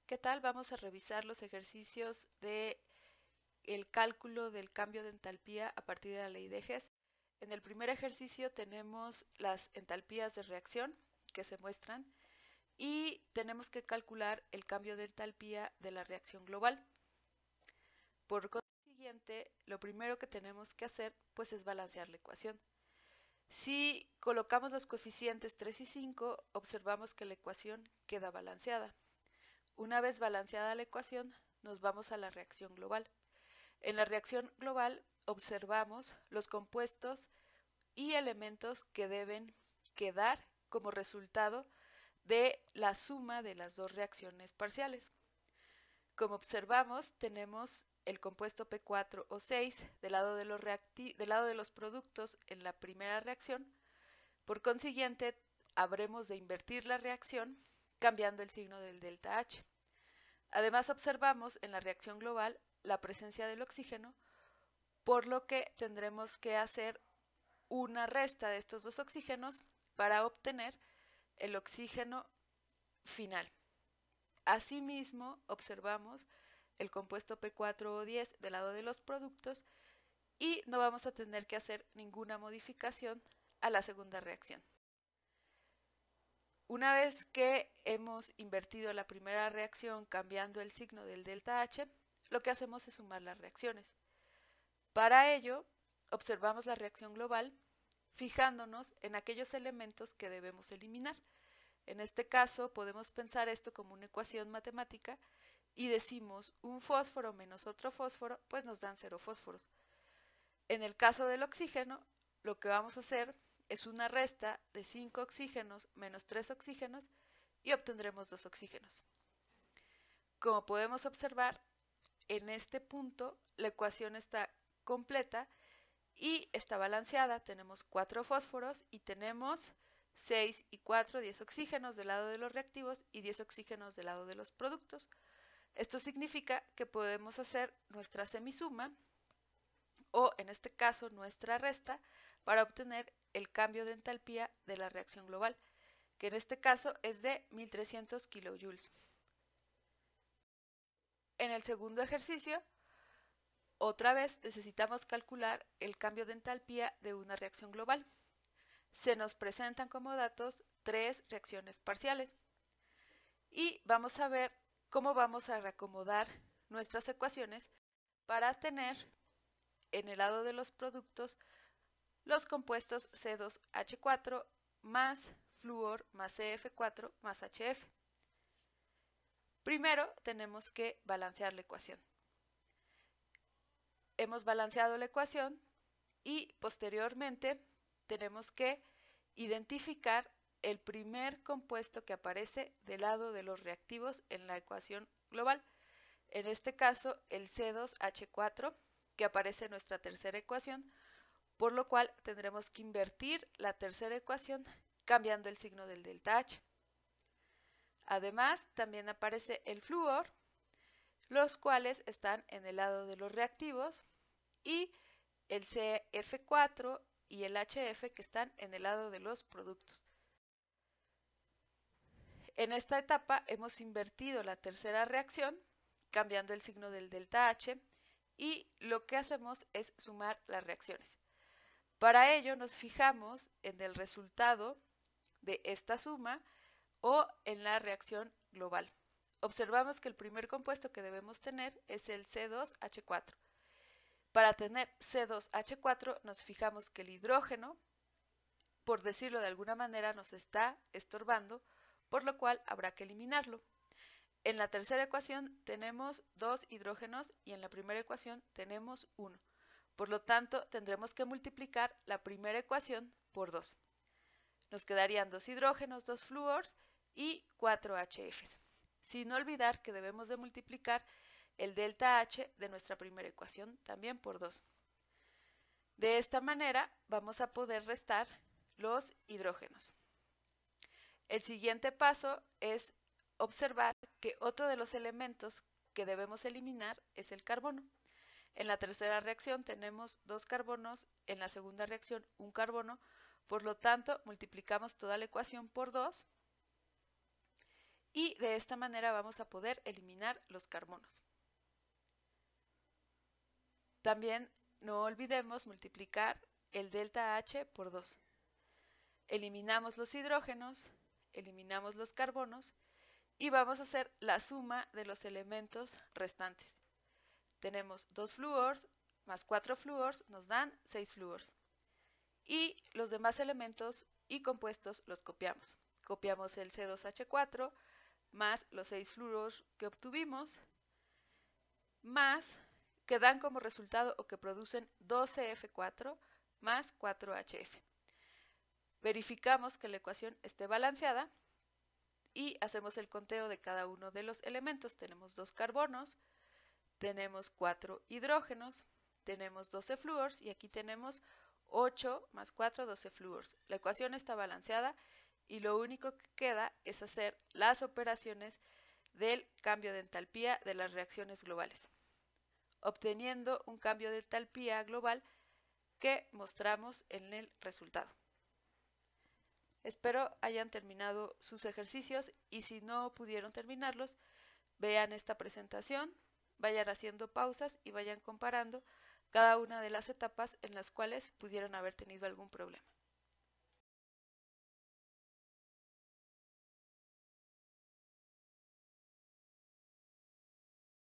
¿Qué tal? Vamos a revisar los ejercicios de el cálculo del cambio de entalpía a partir de la ley de Hess. En el primer ejercicio tenemos las entalpías de reacción que se muestran y tenemos que calcular el cambio de entalpía de la reacción global. Por consiguiente, lo primero que tenemos que hacer pues es balancear la ecuación. Si colocamos los coeficientes 3 y 5, observamos que la ecuación queda balanceada. Una vez balanceada la ecuación, nos vamos a la reacción global. En la reacción global observamos los compuestos y elementos que deben quedar como resultado de la suma de las dos reacciones parciales. Como observamos, tenemos el compuesto P4O6 del lado de los productos en la primera reacción. Por consiguiente, habremos de invertir la reacción cambiando el signo del delta H. Además, observamos en la reacción global la presencia del oxígeno, por lo que tendremos que hacer una resta de estos dos oxígenos para obtener el oxígeno final. Asimismo, observamos el compuesto P4O10 del lado de los productos y no vamos a tener que hacer ninguna modificación a la segunda reacción. Una vez que hemos invertido la primera reacción cambiando el signo del delta H, lo que hacemos es sumar las reacciones. Para ello, observamos la reacción global fijándonos en aquellos elementos que debemos eliminar. En este caso, podemos pensar esto como una ecuación matemática y decimos un fósforo menos otro fósforo, pues nos dan 0 fósforos. En el caso del oxígeno, lo que vamos a hacer es una resta de 5 oxígenos menos 3 oxígenos y obtendremos 2 oxígenos. Como podemos observar, en este punto la ecuación está completa y está balanceada. Tenemos 4 fósforos y tenemos 6 y 4, 10 oxígenos del lado de los reactivos y 10 oxígenos del lado de los productos. Esto significa que podemos hacer nuestra semisuma o en este caso nuestra resta para obtener el cambio de entalpía de la reacción global, que en este caso es de 1300 kilojoules. En el segundo ejercicio, otra vez necesitamos calcular el cambio de entalpía de una reacción global. Se nos presentan como datos 3 reacciones parciales y vamos a ver cómo vamos a reacomodar nuestras ecuaciones para tener en el lado de los productos los compuestos C2H4 más flúor más CF4 más HF. Primero tenemos que balancear la ecuación. Hemos balanceado la ecuación y posteriormente tenemos que identificar el primer compuesto que aparece del lado de los reactivos en la ecuación global. En este caso, el C2H4, que aparece en nuestra tercera ecuación, por lo cual tendremos que invertir la tercera ecuación cambiando el signo del delta H. Además, también aparece el flúor, los cuales están en el lado de los reactivos, y el CF4 y el HF que están en el lado de los productos. En esta etapa hemos invertido la tercera reacción, cambiando el signo del delta H, y lo que hacemos es sumar las reacciones. Para ello nos fijamos en el resultado de esta suma o en la reacción global. Observamos que el primer compuesto que debemos tener es el C2H4. Para tener C2H4 nos fijamos que el hidrógeno, por decirlo de alguna manera, nos está estorbando, por lo cual habrá que eliminarlo. En la tercera ecuación tenemos 2 hidrógenos y en la primera ecuación tenemos 1. Por lo tanto, tendremos que multiplicar la primera ecuación por 2. Nos quedarían 2 hidrógenos, 2 flúors y 4 HFs. Sin olvidar que debemos de multiplicar el delta H de nuestra primera ecuación también por 2. De esta manera vamos a poder restar los hidrógenos. El siguiente paso es observar que otro de los elementos que debemos eliminar es el carbono. En la tercera reacción tenemos 2 carbonos, en la segunda reacción un carbono, por lo tanto multiplicamos toda la ecuación por 2 y de esta manera vamos a poder eliminar los carbonos. También no olvidemos multiplicar el delta H por 2. Eliminamos los hidrógenos, eliminamos los carbonos y vamos a hacer la suma de los elementos restantes. Tenemos 2 flúors más 4 flúors nos dan 6 flúors. Y los demás elementos y compuestos los copiamos. Copiamos el C2H4 más los 6 flúors que obtuvimos, más que dan como resultado o que producen 12F4 más 4HF. Verificamos que la ecuación esté balanceada y hacemos el conteo de cada uno de los elementos. Tenemos 2 carbonos, tenemos 4 hidrógenos, tenemos 12 flúors y aquí tenemos 8 más 4, 12 flúors. La ecuación está balanceada y lo único que queda es hacer las operaciones del cambio de entalpía de las reacciones globales, obteniendo un cambio de entalpía global que mostramos en el resultado. Espero hayan terminado sus ejercicios y si no pudieron terminarlos, vean esta presentación, vayan haciendo pausas y vayan comparando cada una de las etapas en las cuales pudieron haber tenido algún problema.